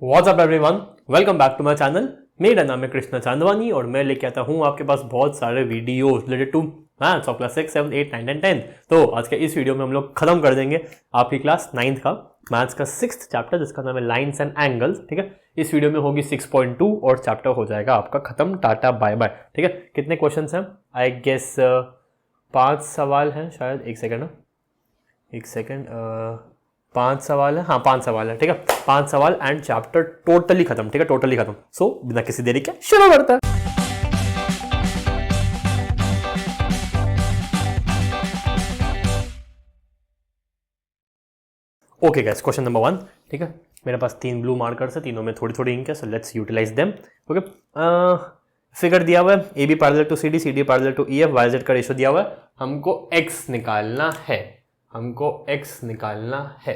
What's up everyone, welcome back to my channel. मेरा नाम है कृष्णा चांदवानी और मैं लेके आता हूँ आपके पास बहुत सारे videos related to maths of class 6, 7, 8, 9 and 10। तो आज के इस वीडियो में हम लोग खत्म कर देंगे आपकी क्लास 9th का मैथ्स का 6th चैप्टर जिसका नाम है लाइन्स एंड एंगल्स। ठीक है, इस वीडियो में होगी 6.2 और चैप्टर हो जाएगा आपका खत्म। Tata bye bye. ठीक है, कितने क्वेश्चन हैं? आई गेस 5 सवाल हैं शायद। एक सेकेंड 5 सवाल है। हाँ, 5 सवाल है। ठीक है, 5 सवाल एंड चैप्टर टोटली खत्म। ठीक है, टोटली खत्म। सो बिना किसी देरी के शुरू करते हैं। Okay guys, question number 1। ठीक है, मेरे पास 3 ब्लू मार्कर्स है, तीनों में थोड़ी थोड़ी इंक है, so let's utilise them. Okay, figure दिया हुआ है A B parallel to C D, C D parallel to E F, Y Z का रेशो दिया हुआ है। हमको एक्स निकालना है।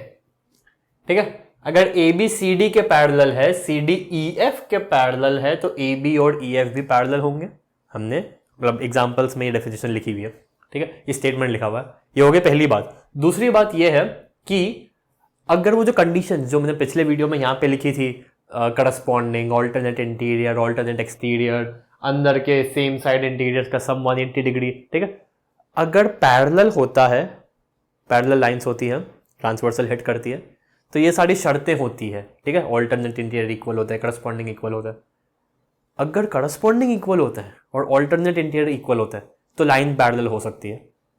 ठीक है, अगर ए बी सी डी के पैरेलल है, सी डी ई एफ के पैरेलल है, तो ए बी और ई एफ भी पैरेलल होंगे। हमने मतलब एग्जांपल्स में ये डेफिनेशन लिखी हुई है। ठीक है, ये स्टेटमेंट लिखा हुआ है। ये हो गई पहली बात। दूसरी बात ये है कि अगर वो जो कंडीशन जो मैंने पिछले वीडियो में यहाँ पे लिखी थी, corresponding, alternate interior, alternate exterior, अंदर के सेम साइड इंटीरियर का सम 180 डिग्री। ठीक है, अगर पैरेलल होता है, पैरेलल लाइंस होती है, ट्रांसवर्सल हिट करती है, तो ये सारी शर्तें होती है। ठीक है, ऑल्टरनेट इंटीरियर इक्वल होता है, करस्पॉन्डिंग इक्वल होता है। अगर करस्पॉन्डिंग इक्वल होता है और ऑल्टरनेट इंटीरियर इक्वल होता है तो लाइन पैरेलल हो सकती है।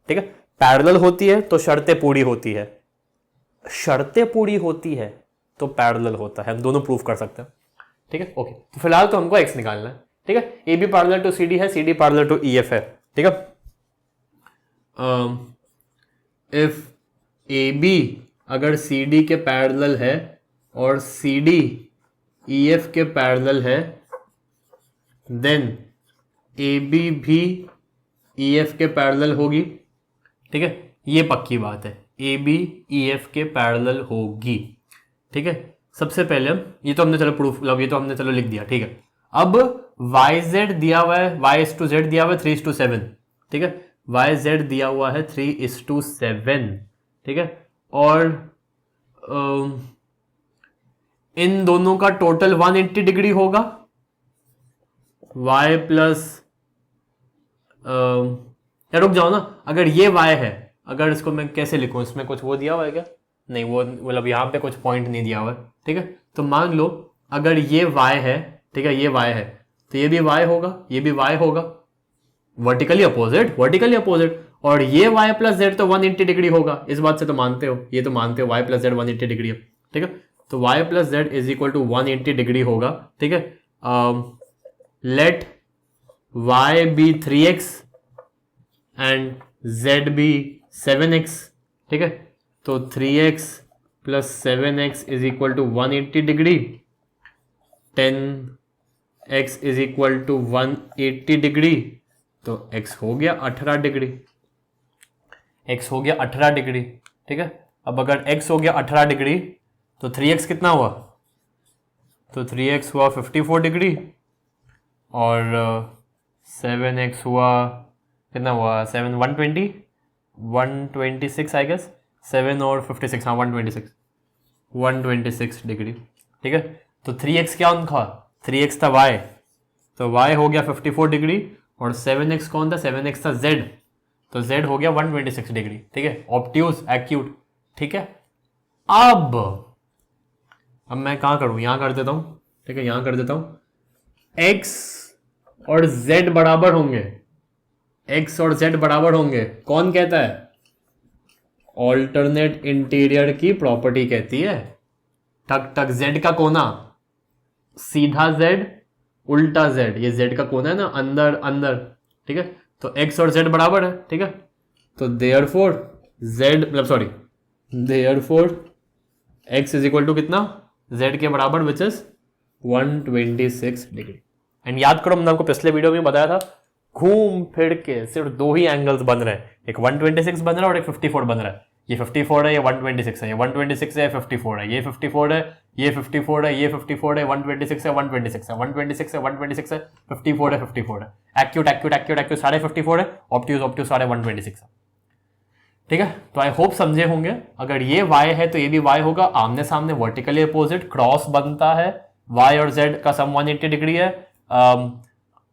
ठीक है, पैरेलल होती है तो शर्तें पूरी होती है, शर्तें पूरी होती है तो पैरेलल होता है। हम दोनों प्रूफ कर सकते हैं। ठीक है, ओके, तो फिलहाल तो हमको एक्स निकालना है। ठीक है, A B parallel to C D है, C D parallel to E F है। ठीक है, इफ ए बी अगर सी डी के पैरेलल है और सी डी ई एफ के पैरेलल है, देन ए बी भी ई एफ के पैरेलल होगी। ठीक है, ये पक्की बात है, ए बी ई एफ के पैरेलल होगी। ठीक है, सबसे पहले ये तो हमने चलो प्रूफ, ये तो हमने चलो लिख दिया। ठीक है, अब वाई जेड दिया हुआ है, वाई इस टू जेड दिया हुआ है 3:7। ठीक है, वाई जेड दिया हुआ है 3:7। ठीक है, और इन दोनों का टोटल 180 डिग्री होगा। y प्लस या रुक जाओ ना, अगर ये y है, अगर इसको मैं कैसे लिखूं, इसमें कुछ वो दिया हुआ है क्या? नहीं, वो मतलब यहाँ पे कुछ पॉइंट नहीं दिया हुआ है। ठीक है, तो मान लो अगर ये y है, ठीक है, ये y है, तो ये भी y होगा, ये भी y होगा, वर्टिकली अपोजिट। और ये y प्लस जेड तो 180 डिग्री होगा। इस बात से तो मानते हो, ये तो मानते हो y प्लस जेड 180 डिग्री है। ठीक है, तो y plus Z is equal to 180 degree होगा। ठीक है, let y be 3x and z be 7x। ठीक है, तो 3x plus 7x is equal to 180 degree, 10x is equal to 180 degree, तो x हो गया 18 डिग्री। x हो गया 18 डिग्री। ठीक है, अब अगर x हो गया 18 डिग्री तो 3x कितना हुआ? तो 3x हुआ 54 डिग्री और 7x हुआ कितना हुआ? 7 126 आई गेस। 7 और 56, हाँ 126 डिग्री। ठीक है, तो 3x क्या था? 3x था y, तो y हो गया 54 डिग्री और 7x कौन था? 7x था z, तो z हो गया 126 डिग्री। ठीक है, ऑब्ट्यूज एक्यूट। ठीक है, अब मैं कहाँ करूँ? यहाँ कर देता हूँ। ठीक है, यहाँ कर देता हूँ। x और z बराबर होंगे, x और z बराबर होंगे। कौन कहता है? ऑल्टरनेट इंटीरियर की प्रॉपर्टी कहती है। ठक ठक, z का कोना, सीधा z उल्टा z, ये z का कोना है ना, अंदर। ठीक है, तो x और z बराबर है। ठीक है, तो therefore x is equal to कितना? z के बराबर, विच इज 126 डिग्री। एंड याद करो, मैंने आपको पिछले वीडियो में बताया था, घूम फिर के सिर्फ 2 ही एंगल्स बन रहे हैं, एक 126 बन रहा है और एक 54 बन रहा है। ये 54 है, ये 126 है, ये 126 है, 54 है, ये 54 है, ये 54 है, ये 54 है, 126 है, 126 है, 126 है, 126 है, 54 है, 54 है, एक्यूट सारे 54 है, ऑब्ट्यूज सारे 126 है। ठीक है, तो आई होप समझे होंगे। अगर ये y है तो ये भी y होगा, आमने सामने वर्टिकली अपोजिट, क्रॉस बनता है, y और z का सम 180 डिग्री है,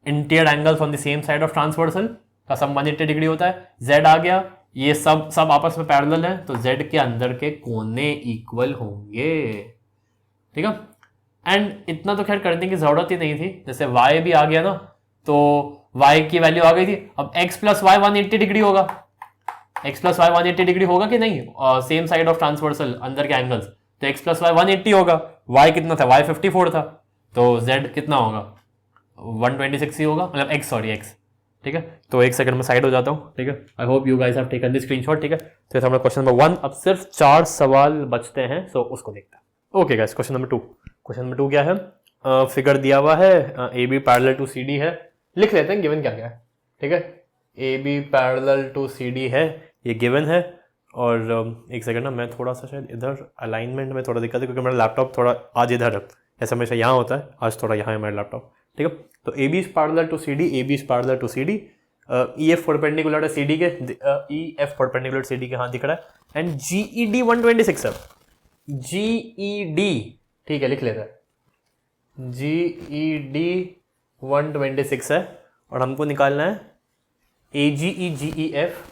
interior angles on the same side of transversal का सम 180 डिग्री होता है, z आ गया, ये सब आपस में पैरेलल है, तो z के अंदर के कोने इक्वल होंगे। ठीक है, एंड इतना तो खैर करने की जरूरत ही नहीं थी, जैसे y भी आ गया ना, तो y की वैल्यू आ गई थी, अब x प्लस वाई 180 डिग्री होगा, x प्लस वाई 180 डिग्री होगा कि नहीं, सेम साइड ऑफ ट्रांसवर्सल अंदर के एंगल्स, तो x प्लस वाई 180 होगा, y कितना था, y 54 था, तो z कितना होगा 126 ही होगा, मतलब x, सॉरी x। ठीक है, तो एक सेकंड में साइड हो जाता हूँ। ठीक है, I hope you guys have taken this screenshot. ठीक है, तो हमारा क्वेश्चन नंबर 1, अब सिर्फ 4 सवाल बचते हैं, सो उसको देखते हैं। Okay guys, question number 2। Question number 2 क्या है, फिगर दिया हुआ है, A B parallel to C D है, लिख लेते हैं गिवन क्या क्या है। ठीक है, A B parallel to C D है, ये गिवन है, और एक सेकंड ना, मैं थोड़ा सा शायद इधर अलाइनमेंट में थोड़ा दिक्कत है, क्योंकि मेरा लैपटॉप थोड़ा आज इधर है, ऐसा हमेशा यहाँ होता है, आज थोड़ा यहाँ है मेरा लैपटॉप। ठीक है, तो A B is parallel to C D, A B is parallel to C D, E F perpendicular है सी डी के, E F perpendicular C D के, हाँ दिख रहा है, एंड जी ई डी 126 है, जी ई डी, ठीक है लिख लेते हैं, जी ई डी 126 है, और हमको निकालना है ए जी ई जी ई एफ,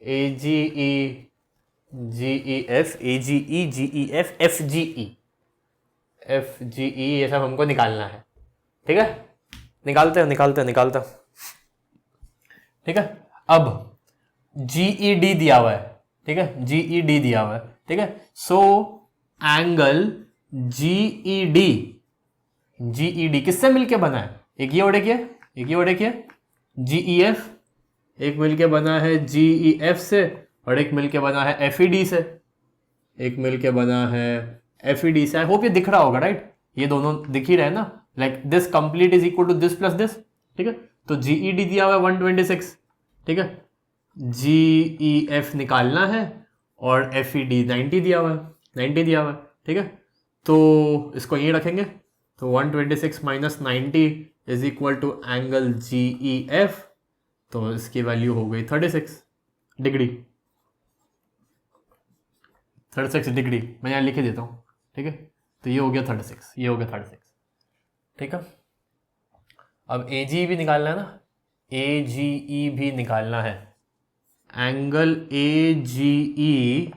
ए जी ई जी ई एफ, ए जी ई जी E F, F G E, F G ई, ये सब हमको निकालना है। ठीक है, निकालते हैं। ठीक है, अब जी ई डी दिया हुआ है, ठीक है, जी ई डी दिया हुआ है, ठीक है, so angle G E D किससे मिलके बना है, एक ये और एक ये, जी ई एफ, एक मिलके बना है जी ई एफ से, और एक मिलके बना है एफ ई डी से, एक मिलके बना है एफ ई डी से। आई होप ये दिख रहा होगा, राइट, ये दोनों दिख ही रहे ना, like this complete is equal to this plus this. ठीक है, तो जी ई डी दिया हुआ है 126, ठीक है, जी ई एफ निकालना है, और एफ ई डी 90 दिया हुआ है, ठीक है, तो इसको यहीं रखेंगे, तो 126 minus 90 is equal to angle G E F, तो इसकी वैल्यू हो गई 36 डिग्री, 36 डिग्री, मैं यहाँ लिख ही देता हूँ। ठीक है, तो ये हो गया 36, ये हो गया 36। ठीक है, अब ए जी भी निकालना है ना, ए जी ई भी निकालना है, angle A G E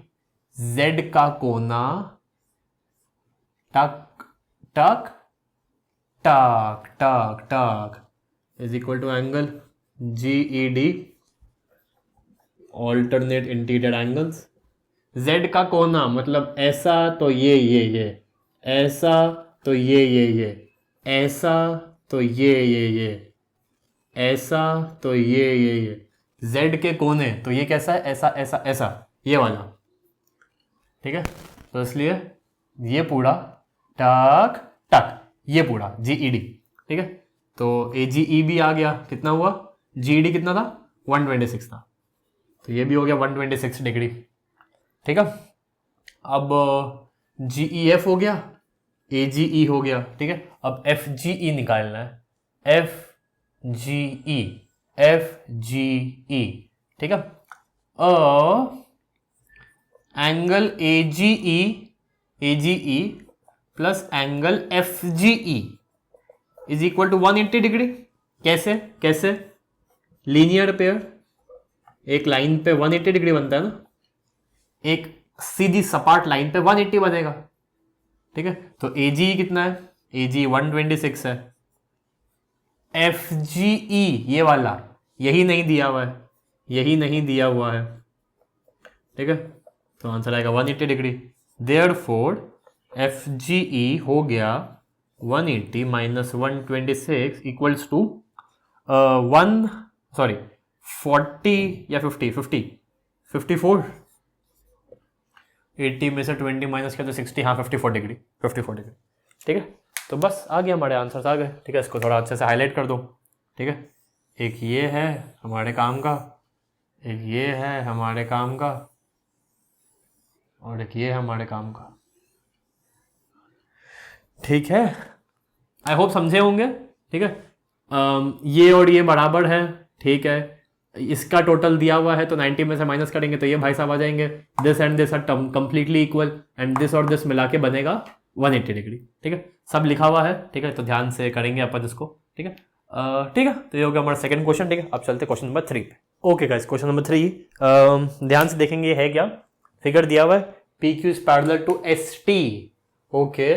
Z का कोना टक टक टक टक टक is equal to angle G E D, alternate interior angles, z का कोना मतलब ऐसा तो ये ऐसा तो ये ऐसा तो ये ऐसा तो ये z के कोने, तो ये कैसा है, ऐसा ऐसा ऐसा, ये वाला। ठीक है, तो इसलिए ये पूरा टक टक, ये पूरा जी ई डी। ठीक है, तो ए जी ई भी आ गया, कितना हुआ, जी ई डी कितना था 126 था, तो ये भी हो गया 126 डिग्री। ठीक है, अब जी ई एफ हो गया, ए जी ई हो गया। ठीक है, अब एफ जी ई निकालना है, एफ जी ई। ठीक है, angle A G E plus angle F G E is equal to 180 degree. कैसे लीनियर पेयर, एक लाइन पे 180 डिग्री बनता है ना, एक सीधी सपाट लाइन पे 180 बनेगा। ठीक है, तो ए जी कितना है, ए जी 126 है, एफ जी ई ये वाला यही नहीं दिया हुआ है, ठीक है, तो आंसर आएगा 180 डिग्री। देयरफॉर एफ जी ई हो गया 180 माइनस 126 इक्वल्स टू 40 या 54। 80 में से 20 माइनस किया तो 60, हाँ 54 डिग्री। ठीक है, तो बस आ गया, हमारे आंसर्स आ गए। ठीक है, इसको थोड़ा अच्छे से हाईलाइट कर दो। ठीक है, एक ये है हमारे काम का, एक ये है हमारे काम का, और एक ये है हमारे काम का। ठीक है, आई होप समझे होंगे। ठीक है, ये और ये बराबर है, ठीक है, इसका टोटल दिया हुआ है तो 90 में से माइनस करेंगे तो ये भाई साहब आ जाएंगे, this and this are completely equal and this और दिस मिला के बनेगा 180 डिग्री। ठीक है, सब लिखा हुआ है। ठीक है, तो ध्यान से करेंगे अपन इसको। ठीक है, ठीक है, तो ये हो गया हमारा सेकंड क्वेश्चन। ठीक है, अब चलते क्वेश्चन नंबर 3 पे। ओके गाइस, क्वेश्चन नंबर 3 ध्यान से देखेंगे, ये है क्या, फिगर दिया हुआ है P Q is parallel to S T. Okay,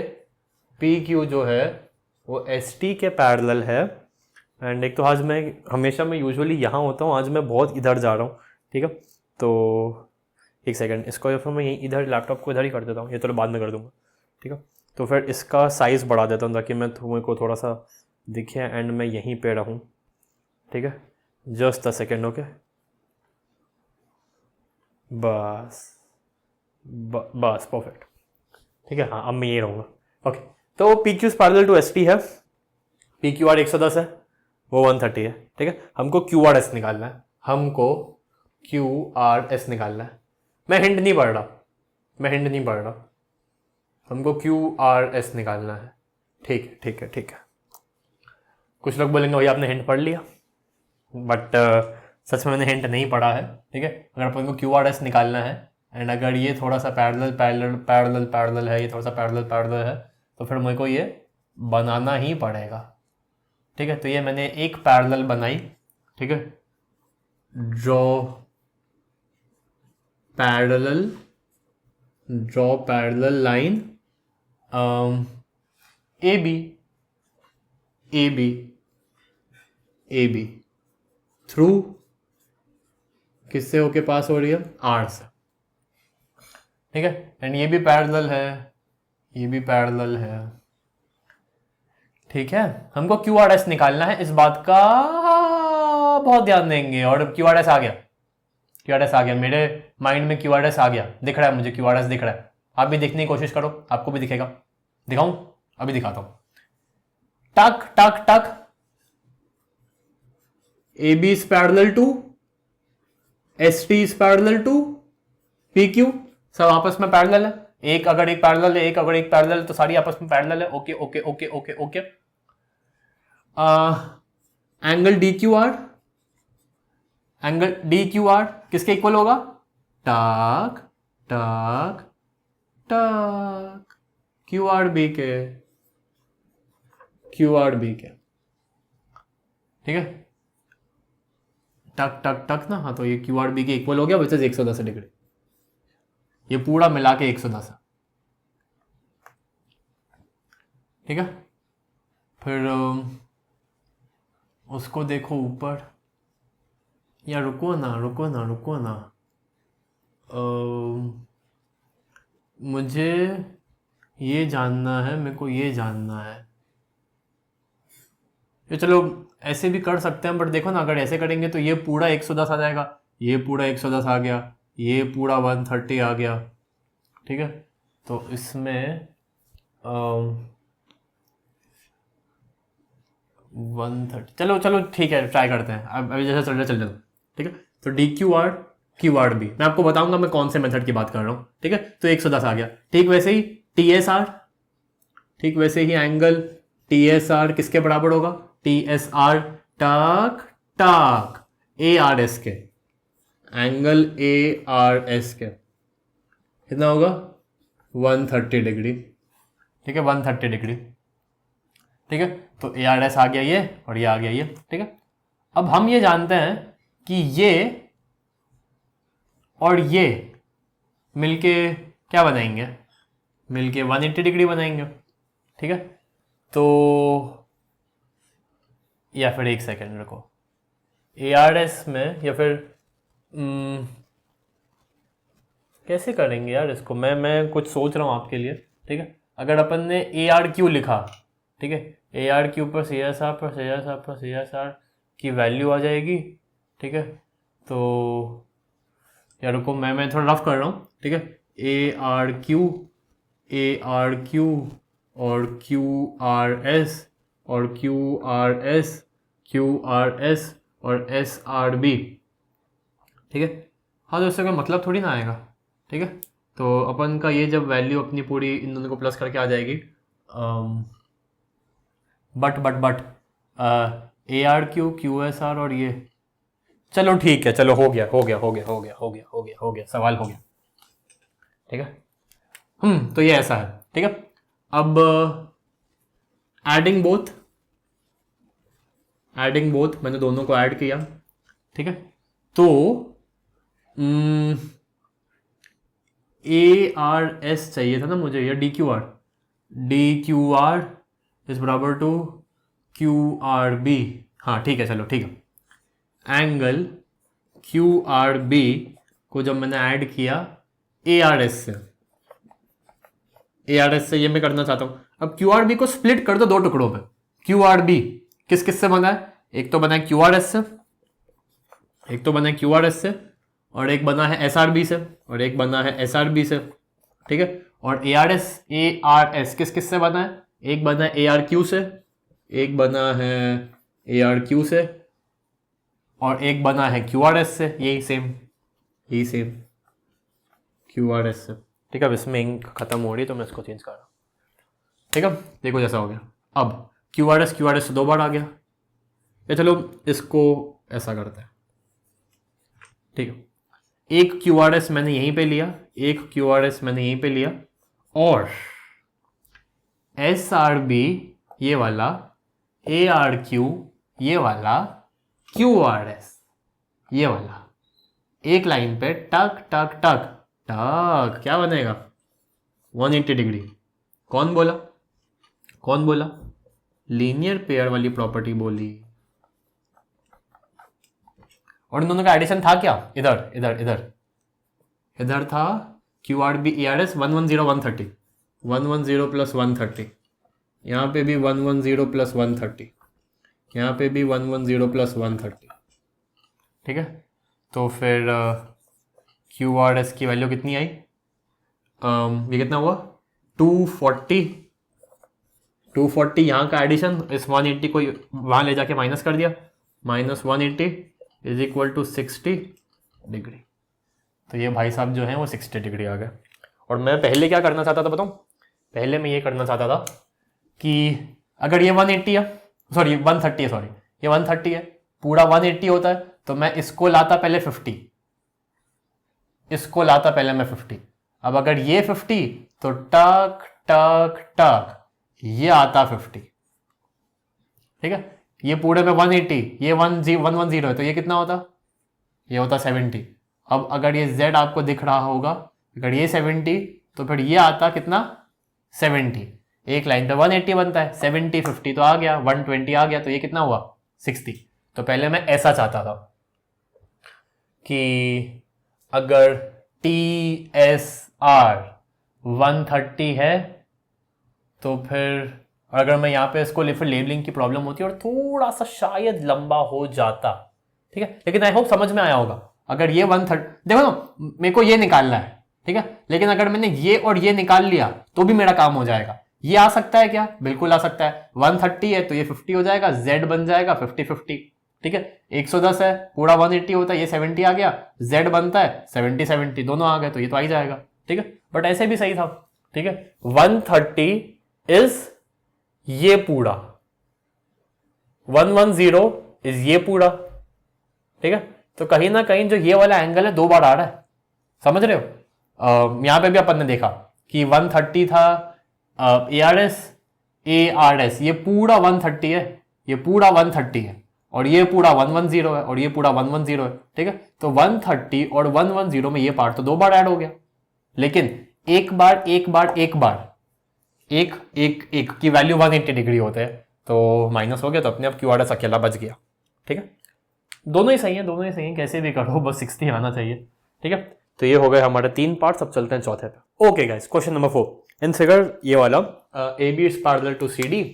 P Q जो है वो एस टी के पैरेलल है। एंड एक तो आज मैं हमेशा मैं यूजुअली यहाँ होता हूँ, आज मैं बहुत इधर जा रहा हूँ। ठीक है, तो एक सेकंड, इसको या फिर मैं यहीं इधर लैपटॉप को इधर ही कर देता हूँ, ये तो बाद में कर दूंगा। ठीक है, तो फिर इसका साइज़ बढ़ा देता हूँ ताकि मैं तुम्हें को थोड़ा सा दिखे एंड मैं यहीं पे रहूँ। ठीक है, जस्ट अ सेकेंड। ओके, बस बस परफेक्ट। ठीक है, हाँ अब मैं यही रहूँगा। ओके, तो P Q parallel to S T है, पी क्यू आर 110 है, वो 130 है। ठीक है, हमको क्यू आर एस निकालना है, हमको क्यू आर एस निकालना है। मैं हिंट नहीं पढ़ रहा, हमको क्यू आर एस निकालना है। ठीक है। कुछ लोग बोलेंगे भैया आपने हिंट पढ़ लिया, बट सच में मैंने हिंट नहीं पढ़ा है। ठीक है, अगर अपन को क्यू आर एस निकालना है एंड अगर ये थोड़ा सा पैरेलल है, ये थोड़ा सा पैरेलल है, तो फिर मेरे को ये बनाना ही पड़ेगा। ठीक है, तो ये मैंने एक पैरेलल बनाई। ठीक है, draw parallel line A B through किससे होके पास हो रही है, आर से। ठीक है, एंड ये भी पैरेलल है, ठीक है। हमको क्यू आर एस निकालना है, इस बात का बहुत ध्यान देंगे। और क्यू आर एस आ गया, मेरे माइंड में क्यू आर एस आ गया, दिख रहा है मुझे, क्यू आर एस दिख रहा है। आप भी देखने की कोशिश करो, आपको भी दिखेगा। दिखाऊं? अभी दिखाता हूं। टक टक टक, A B is parallel to S T is parallel to P Q, सब आपस में पैरेलल है। एक अगर एक पैरेलल है तो सारी आपस में पैरेलल है। Okay. Angle D Q R किसके इक्वल होगा, टक टक टक, क्यू आर बी के। ठीक है, टक टक टक ना, हाँ तो ये क्यू आर बी के इक्वल हो गया, विच इज 110 डिग्री। ये पूरा मिला के 110 है। ठीक है, फिर उसको देखो ऊपर, या रुको ना, मुझे ये जानना है, मेरे को ये जानना है। ये चलो ऐसे भी कर सकते हैं, बट देखो ना, अगर ऐसे करेंगे तो ये पूरा 110 आ जाएगा, ये पूरा 110 आ गया, ये पूरा 130 आ गया। ठीक है, तो इसमें 130, चलो ठीक है, ट्राई करते हैं। अब अभी जैसे चल रहा। ठीक है, तो डी क्यू आर बी, मैं आपको बताऊंगा मैं कौन से मेथड की बात कर रहा हूँ। ठीक है, तो 110 आ गया। ठीक वैसे ही टी एस आर, ठीक वैसे ही एंगल टी एस आर किसके बराबर होगा, टी एस आर टक टक ए आर एस के, एंगल ए आर एस के कितना होगा, 130 डिग्री। ठीक है, 130 डिग्री। ठीक है, तो ए आर एस आ गया ये, और ये आ गया ये। ठीक है, अब हम ये जानते हैं कि ये और ये मिलके क्या बनाएंगे, मिलके 180 डिग्री बनाएंगे। ठीक है, तो या फिर एक सेकेंड रुको, ए आर एस में या फिर कैसे करेंगे यार इसको, मैं कुछ सोच रहा हूँ आपके लिए। ठीक है, अगर अपन ने ए आर क्यू लिखा, ठीक है, ए आर क्यू पर सी एस आर की वैल्यू आ जाएगी। ठीक है, तो यार रुको, मैं थोड़ा रफ कर रहा हूँ। ठीक है, ए आर क्यू और क्यू आर एस और क्यू आर एस और एस आर बी। ठीक है, हाँ तो इससे कोई मतलब थोड़ी ना आएगा। ठीक है, तो अपन का ये जब वैल्यू अपनी पूरी इन दोनों को प्लस करके आ जाएगी, but A R Q S R और ये, चलो ठीक है, चलो हो गया हो गया हो गया हो गया हो गया हो गया हो गया, सवाल हो गया। ठीक है, तो ये ऐसा है। ठीक है, अब एडिंग बोथ मैंने दोनों को ऐड किया। ठीक है, तो ARS चाहिए था ना मुझे, या DQR इज बराबर टू QRB। हाँ ठीक है, चलो ठीक है। एंगल QRB को जब मैंने ऐड किया ARS से ये मैं करना चाहता हूं। अब QRB को स्प्लिट कर दो दो टुकड़ों पे। QRB किस किस से बना है? एक तो बना है QRS से, और एक बना है SRB से, और एक बना है SRB से। ठीक है, और ARS किस किस से बना है? एक बना है ARQ से, एक बना है ARQ से, और एक बना है QRS से। यही सेम QRS से। ठीक है, अब इसमें इंक खत्म हो रही है तो मैं इसको चेंज कर रहा हूँ। ठीक है, देखो जैसा हो गया। अब QRS से 2 बार आ गया। या चलो इसको ऐसा करते हैं। ठीक है, एक QRS मैंने यहीं पे लिया, एक QRS मैंने यहीं पे लिया, और SRB ये वाला, ARQ ये वाला, QRS ये वाला, एक लाइन पे टक टक टक टक, क्या बनेगा? 180 डिग्री। कौन बोला? लीनियर पेयर वाली प्रॉपर्टी बोली। और इन दोनों का एडिशन था क्या? इधर था QRB ARS 110 130, 110 प्लस 130, यहाँ पे भी 110 प्लस 130, यहाँ पे भी 110 प्लस 130। ठीक है, तो फिर QRS की वैल्यू कितनी आई? ये कितना हुआ? 240। यहाँ का एडिशन, इस 180 को वहाँ ले जाके माइनस कर दिया, -180 इज इक्वल टू 60 डिग्री। तो ये भाई साहब जो हैं वो 60 डिग्री आ गए। और मैं पहले क्या करना चाहता था बताऊँ? पहले मैं ये करना चाहता था कि अगर ये 180 है, सॉरी 130 है, सॉरी ये 130 है, पूरा 180 होता है, तो मैं इसको लाता पहले 50, इसको लाता पहले मैं 50। अब अगर ये 50 तो टक टक टक ये आता 50। ठीक है, ये पूरे में 180, ये 110 है, तो ये कितना होता? ये होता 70। अब अगर ये Z आपको दिख रहा होगा, अगर ये 70 तो फिर ये आता कितना? 70। एक लाइन पे 180 बनता है, 70 50 तो आ गया, 120 आ गया, तो ये कितना हुआ? 60। तो पहले मैं ऐसा चाहता था कि अगर TSR 130 है तो फिर अगर मैं यहाँ पे इसको फिर लेबलिंग की प्रॉब्लम होती और थोड़ा सा शायद लंबा हो जाता। ठीक है, लेकिन आई होप समझ में आया होगा। अगर ये 130, देखो ना, मेरे को ये निकालना है। ठीक है, लेकिन अगर मैंने ये और ये निकाल लिया तो भी मेरा काम हो जाएगा। ये आ सकता है क्या? बिल्कुल आ सकता है। 130 है तो ये 50 हो जाएगा, Z बन जाएगा 50-50। ठीक है, 110 है, पूरा 180 होता है, ये 70 आ गया, Z बनता है 70-70, दोनों आ गए, तो ये तो आ ही जाएगा। ठीक है, बट ऐसे भी सही था। ठीक है, 130 इज ये पूरा, 110 इज ये पूरा। ठीक है, तो कहीं ना कहीं जो ये वाला एंगल है 2 बार आ रहा है, समझ रहे हो? यहां पे भी अपन ने देखा कि 130 था, ARS ये पूरा 130 है, ये पूरा 130 है, और ये पूरा 110 है, और ये पूरा 110 है। ठीक है, तो 130 और 110 में ये पार्ट तो 2 बार ऐड हो गया, लेकिन एक बार एक की वैल्यू 180 डिग्री होते हैं, तो माइनस हो गया, तो अपने आप QRS अकेला बच गया। ठीक है, दोनों ही सही है, कैसे भी करो, बस 60 आना चाहिए। ठीक है, तो ये हो गए हमारे 3 पार्ट्स। अब चलते हैं चौथे पे। Okay guys, question number 4 in figure, ये वाला AB is parallel to CD,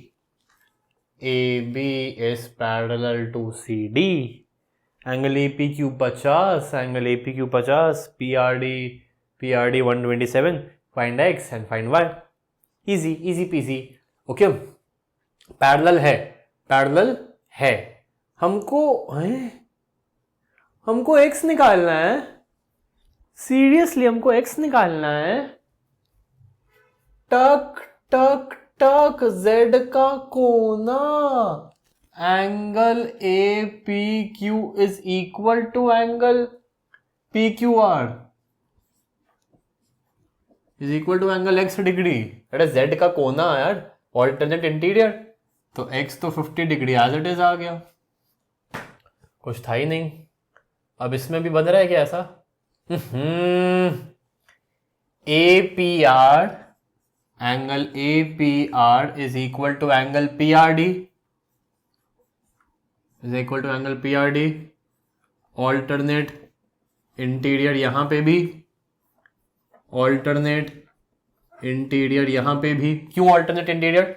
AB is parallel to CD, angle APQ 50, angle APQ 50, PRD 127, find X and find Y। Easy peasy. Okay, parallel है, हमको X निकालना है, seriously हमको X निकालना है। टक टक टक Z का कोना, angle A P Q is equal to angle P Q R is equal to angle X degree. अरे जेड का कोना यार, ऑल्टरनेट इंटीरियर, तो एक्स तो 50 डिग्री एज इट इज आ गया, कुछ था ही नहीं। अब इसमें भी बन रहा है क्या ऐसा? A P R, angle A P R is equal to angle P R D, is equal to angle P R D. Alternate interior यहां पे भी, ऑल्टरनेट इंटीरियर यहां पे भी। क्यों alternate interior?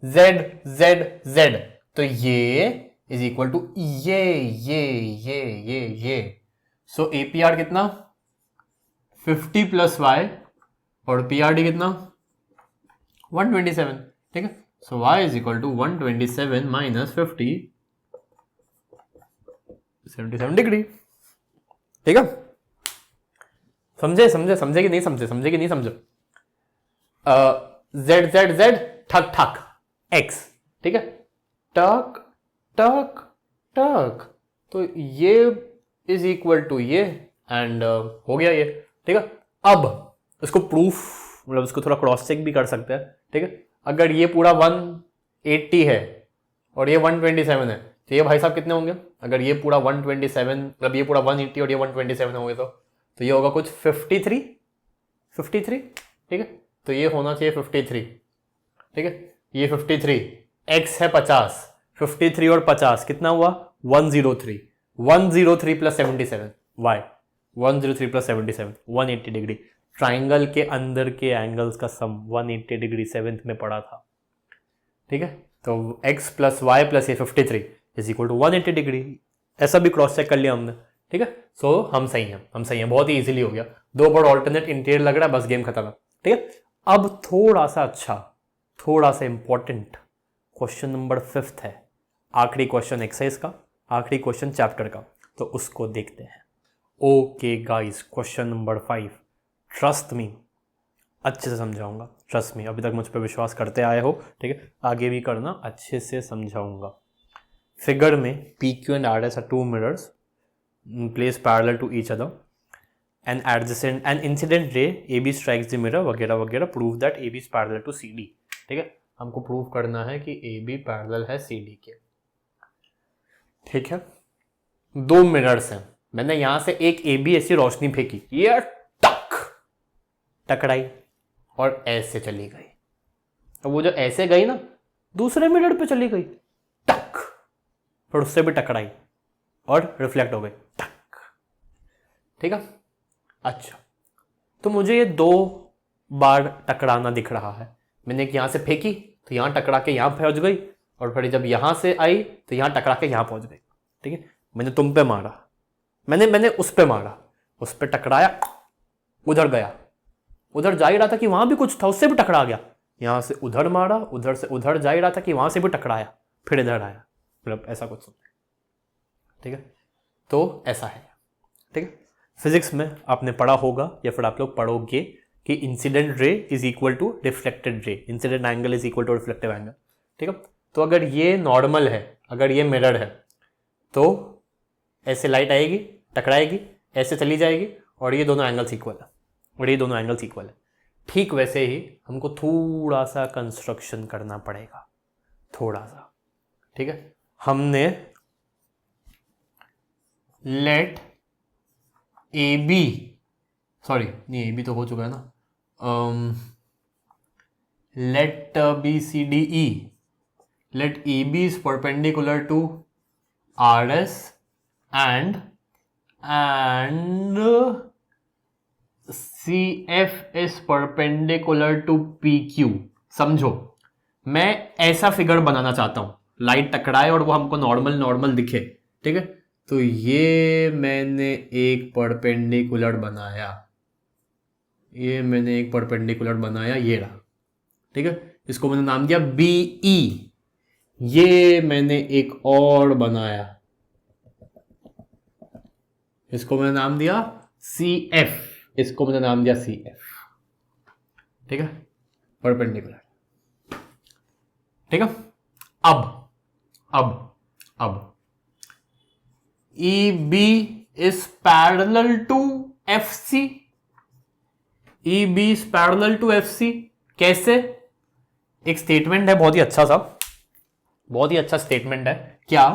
Z Z Z, तो ये इज इक्वल टू ये। सो एपीआर कितना? 50 प्लस वाई, और पीआरडी कितना? 127। ठीक है, so Y is equal to 127 minus 50, 77 degree. ठीक है, समझे समझे समझे कि नहीं समझे, समझे कि नहीं समझे? जेड जेड जेड, ठक ठक एक्स। ठीक है, टक टक टक, तो ये इज इक्वल टू ये, एंड हो गया ये। ठीक है, अब इसको प्रूफ, मतलब इसको थोड़ा क्रॉस चेक भी कर सकते हैं। ठीक है, अगर ये पूरा 180 है और ये 127 है, तो ये भाई साहब कितने होंगे? अगर ये पूरा 127, मतलब ये पूरा 180 और ये 127 होंगे, तो ये होगा कुछ 53। ठीक है, तो ये होना चाहिए 53। ठीक है, ये 53, एक्स है 50, 53 और 50 कितना हुआ? 103। 103 plus 77 y, 103 plus 77 180 degree. Triangle के अंदर के एंगल्स का सम 180 डिग्री 7th में पड़ा था। ठीक है, तो x प्लस वाई प्लस ये 53 इज इक्वल टू 180 डिग्री। ऐसा भी क्रॉस चेक कर लिया हमने। ठीक है, सो हम सही हैं, बहुत ही इजीली हो गया। 2 बार ऑल्टरनेट इंटीरियर लग रहा है, बस गेम खत्म है। ठीक है, अब थोड़ा सा इंपॉर्टेंट क्वेश्चन नंबर 5 है, आखिरी क्वेश्चन एक्सरसाइज का, आखिरी क्वेश्चन चैप्टर का, तो उसको देखते हैं। Okay guys, question number 5, trust me, अच्छे से समझाऊंगा, ट्रस्ट मी, अभी तक मुझ पर विश्वास करते आए हो। ठीक है, आगे भी करना, अच्छे से समझाऊंगा। फिगर में P Q and R S R 2 mirrors place parallel to each other, an adjacent an incident ray A B strikes the mirror, वगैरह वगैरह, prove that A B is parallel to C D. ठीक है, हमको prove करना है कि ए B parallel है C D के। ठीक है, 2 मिरर्स हैं, मैंने यहां से एक ए बी ऐसी रोशनी फेंकी, ये टकराई और ऐसे चली गई। अब वो जो ऐसे गई ना, दूसरे मिरर पे चली गई, टक, फिर उससे भी टकराई और रिफ्लेक्ट हो गई, टक। ठीक है, अच्छा, तो मुझे ये 2 बार टकराना दिख रहा है। मैंने एक यहां से फेंकी तो यहां टकरा के यहां पहुंच गई, और फिर जब यहां से आई तो यहां टकरा के यहां पहुंच गई। ठीक है, मैंने तुम पे मारा, मैंने उस पे मारा, उस पे टकराया, उधर गया, उधर जा ही रहा था कि वहां भी कुछ था, उससे भी टकरा गया, यहां से उधर मारा, उधर से उधर जा ही रहा था कि वहां से भी टकराया, फिर इधर आया, मतलब ऐसा कुछ। ठीक है, तो ऐसा है। ठीक है, फिजिक्स में आपने पढ़ा होगा या फिर आप लोग पढ़ोगे कि incident ray is equal to reflected ray, incident angle is equal to reflective angle. ठीक है, तो अगर ये नॉर्मल है, अगर ये मिरर है, तो ऐसे लाइट आएगी, टकराएगी, ऐसे चली जाएगी, और ये दोनों एंगल्स इक्वल है। ठीक वैसे ही हमको थोड़ा सा कंस्ट्रक्शन करना पड़ेगा, थोड़ा सा। ठीक है, हमने लेट ए बी, सॉरी नहीं, ए बी तो हो चुका है ना, let B C D E, let A B is perpendicular to R S and C F is perpendicular to P Q. समझो, मैं ऐसा फिगर बनाना चाहता हूं, लाइट टकराए और वो हमको नॉर्मल दिखे। ठीक है, तो ये मैंने एक परपेंडिकुलर बनाया, ये रहा। ठीक है, इसको मैंने नाम दिया बी ई। ये मैंने एक और बनाया, इसको मैंने नाम दिया सी एफ, इसको मैंने नाम दिया सी एफ। ठीक है, परपेंडिकुलर। ठीक है, अब अब EB is parallel to FC. EB is parallel to FC. कैसे? एक स्टेटमेंट है बहुत ही अच्छा सा, बहुत ही अच्छा स्टेटमेंट है। क्या?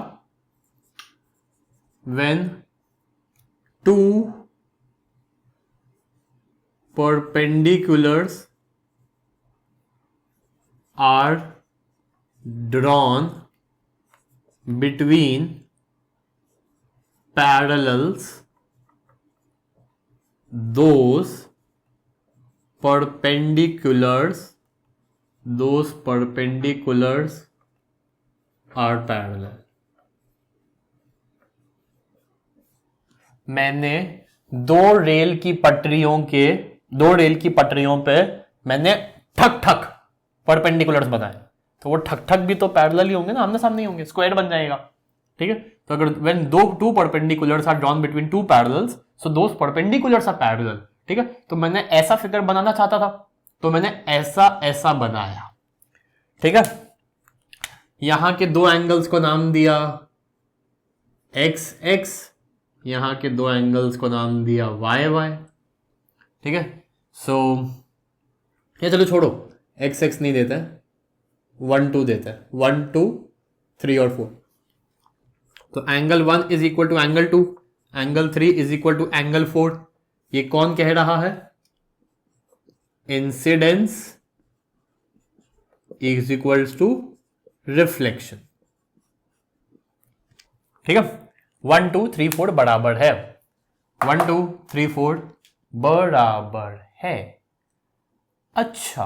When two perpendiculars are drawn between parallels, those perpendiculars are parallel। मैंने दो रेल की पटरियों पे मैंने ठक ठक परपेंडिकुलर्स बनाए, तो वो ठक ठक भी तो पैरेलल ही होंगे ना, आमने सामने ही होंगे, स्क्वायर बन जाएगा। ठीक है, तो अगर when two perpendiculars are drawn between two parallels, so those perpendiculars are parallel. ठीक है, तो मैंने ऐसा फिगर बनाना चाहता था, तो मैंने ऐसा बनाया। ठीक है, यहां के दो एंगल्स को नाम दिया x, यहां के दो एंगल्स को नाम दिया y। ठीक है, सो ये चलो छोड़ो, x नहीं देता है, 1 2 देता है, 1 2 3 और 4। तो angle 1 is equal to angle 2, angle 3 is equal to angle 4। ये कौन कह रहा है? Incidence is equals to reflection. ठीक है, 1 2 3 4 बराबर है, 1 2 3 4 बराबर है। अच्छा,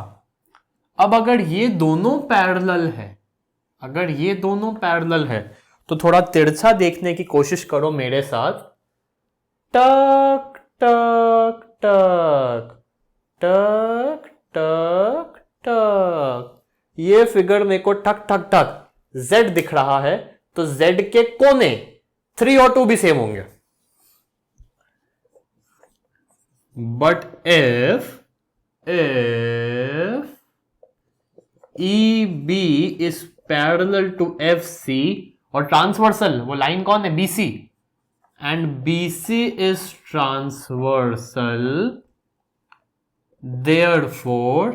अब अगर ये दोनों पैरेलल है, तो थोड़ा तिरछा देखने की कोशिश करो मेरे साथ। टक टक टक टक टक टक, ये फिगर मेरे को ठक ठक ठक Z दिख रहा है, तो Z के कोने 3 और 2 भी सेम होंगे। But if EB is parallel to FC, और ट्रांसवर्सल, वो लाइन कौन है? BC, and BC is transversal, therefore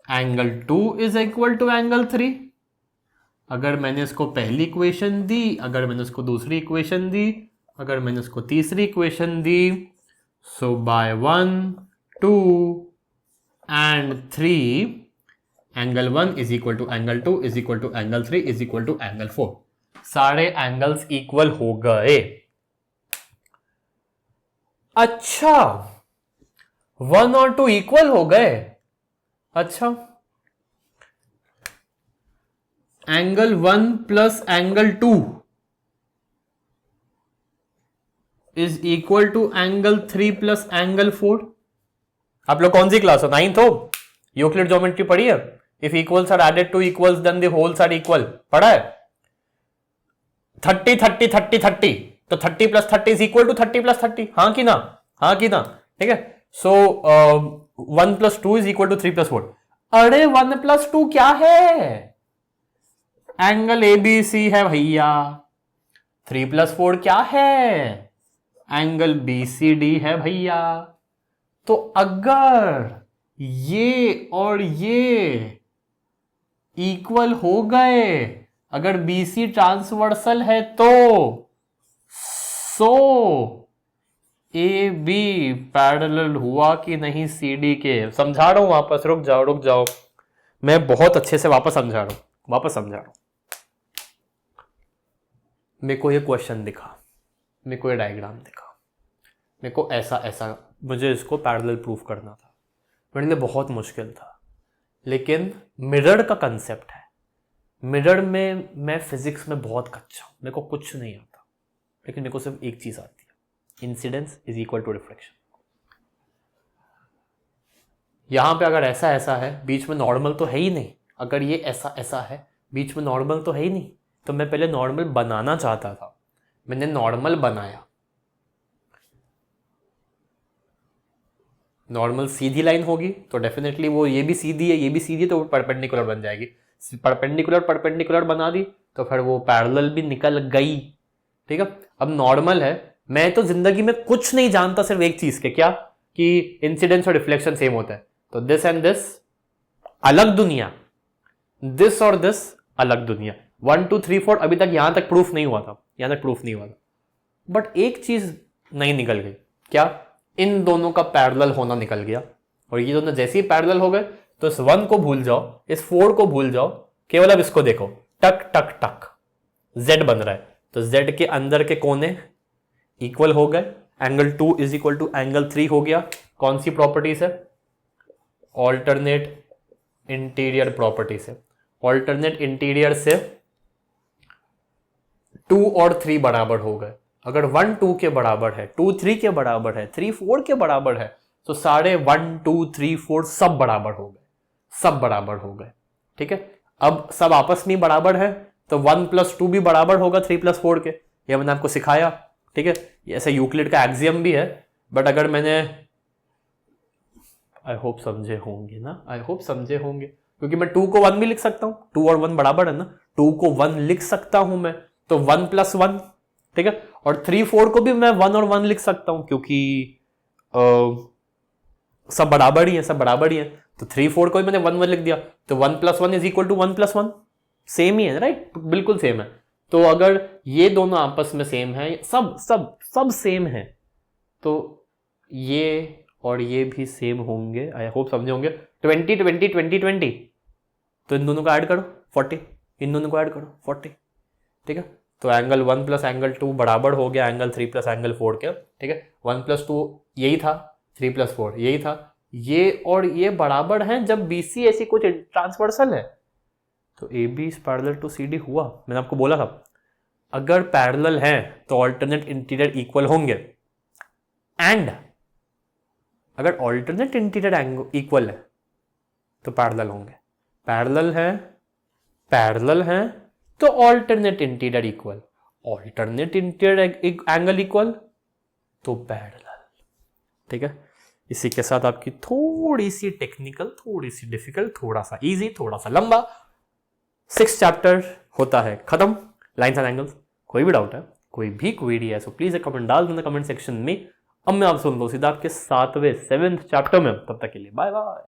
angle 2 is equal to angle 3। अगर मैंने इसको पहली इक्वेशन दी, अगर मैंने उसको दूसरी इक्वेशन दी, अगर मैंने उसको तीसरी इक्वेशन दी, so by 1 2 and 3 angle 1 is equal to angle 2 is equal to angle 3 is equal to angle 4। सारे एंगल्स इक्वल हो गए। अच्छा, 1 और 2 इक्वल हो गए। अच्छा, angle 1 plus angle 2 is equal to angle 3 plus angle 4। आप लोग कौन सी क्लास हो? 9th हो? यूक्लिड ज्योमेट्री पढ़ी है? If equals are added to equals then the wholes are equal, पढ़ा है? 30 30 30 30, तो 30 plus 30 is equal to 30 plus 30। हाँ कि ना? हाँ कि ना? ठीक है, so 1 plus 2 is equal to 3 plus 4। अरे 1 प्लस 2 क्या है? एंगल ABC है भैया। 3 प्लस 4 क्या है? एंगल BCD है भैया। तो अगर ये और ये इक्वल हो गए, अगर BC ट्रांसवर्सल है तो सो AB पैरेलल हुआ कि नहीं CD के? समझा रहा हूं, वापस रुक जाओ, मैं बहुत अच्छे से वापस समझा रहा हूं। मेरे को ये क्वेश्चन दिखा, मेरे को ये डायग्राम दिखा, मेरे को ऐसा मुझे इसको पैरेलल प्रूफ करना था, मेरे लिए बहुत मुश्किल था। लेकिन मिरर का कंसेप्ट है, मिरर में मैं फिजिक्स में बहुत कच्चा हूं, मेरे को कुछ नहीं आता, लेकिन मेरे को सिर्फ एक चीज आती है, incidence is equal to reflection. यहां पे अगर ऐसा है, बीच में नॉर्मल तो है ही नहीं, अगर ये ऐसा है, बीच में नॉर्मल तो है ही नहीं, तो मैं पहले नॉर्मल बनाना चाहता था, मैंने नॉर्मल बनाया। नॉर्मल सीधी लाइन होगी तो डेफिनेटली वो ये भी सीधी है, ये भी सीधी है, तो वो परपेंडिकुलर बन जाएगी। परपेंडिकुलर बना दी तो फिर वो पैरेलल भी निकल गई। ठीक है, अब नॉर्मल है, मैं तो जिंदगी में कुछ नहीं जानता सिर्फ एक चीज के, क्या कि इंसिडेंस और रिफ्लेक्शन सेम होता है, तो दिस एंड दिस अलग दुनिया, दिस और दिस अलग दुनिया। 1 2 3 4 अभी तक यहां तक प्रूफ नहीं हुआ था, यहां तक प्रूफ नहीं हुआ था, बट एक चीज नहीं निकल गई, क्या? इन दोनों का पैरेलल होना निकल गया। और ये दोनों जैसे ही पैरेलल हो गए तो इस 1 को भूल जाओ, इस 4 को भूल जाओ, केवल अब इसको देखो, टक टक टक z बन रहा है, तो z के अंदर के कोने इक्वल हो गए, angle 2 is equal to angle 3 हो गया। कौन सी प्रॉपर्टीज है? ऑल्टरनेट इंटीरियर प्रॉपर्टी से। ऑल्टरनेट इंटीरियर से 2 और 3 बराबर हो गए। अगर 1 2 के बराबर है, 2 3 के बराबर है, 3 4 के बराबर है, तो सारे 1 2 3 4 सब बराबर हो गए, सब बराबर हो गए। ठीक है, अब सब आपस में बराबर है, तो 1 + 2 भी बराबर होगा 3 + 4 के, ये मैंने आपको सिखाया। ठीक है, ऐसे यूक्लिड का एक्सियम भी है, बट अगर मैंने, आई होप समझे होंगे ना, आई होप समझे होंगे, क्योंकि मैं 2 को 1 भी लिख सकता हूं, 2 और 1 बराबर है ना, 2 को 1 लिख सकता हूं मैं, तो 1 + 1। ठीक है, और 3 4 को भी मैं 1 और 1 लिख सकता हूं, क्योंकि सब बराबर ही है, सब बराबर ही है, तो 3 4 को भी मैंने 1 1 लिख दिया, तो 1 + 1 = 1 + 1, सेम ही है, राइट? बिल्कुल सेम है। तो अगर ये दोनों आपस में सेम है, सब सब सब सेम है, तो ये और ये भी सेम होंगे, आई होप समझे होंगे। 20 20 20 20, तो इन दोनों को ऐड करो 40, इन दोनों को ऐड करो 40। ठीक है, तो एंगल 1 + एंगल 2 बराबर हो गया एंगल 3 + एंगल 4 के। ठीक है, 1 + 2 यही था, 3 + 4 यही था, ये और ये बराबर हैं जब BC ऐसी कुछ ट्रांसवर्सल है, तो AB is parallel to CD हुआ। मैंने आपको बोला था अगर पैरेलल है तो ऑल्टरनेट इंटीरियर इक्वल होंगे, एंड अगर ऑल्टरनेट इंटीरियर इक्वल है तो पैरेलल होंगे। पैरेलल है तो alternate interior equal, alternate interior angle equal, तो पैरेलल। ठीक है, इसी के साथ आपकी थोड़ी सी टेक्निकल, थोड़ी सी डिफिकल्ट, थोड़ा सा इजी, थोड़ा सा लंबा 6 चैप्टर होता है खत्म, लाइन्स एंड एंगल्स। कोई भी डाउट है, कोई भी क्वेरी है, सो प्लीज एक कमेंट डाल देना कमेंट सेक्शन में। अब मैं आप सुन लो सीधा आपके 7वें 7th चैप्टर में। तब तक के लिए बाय बाय।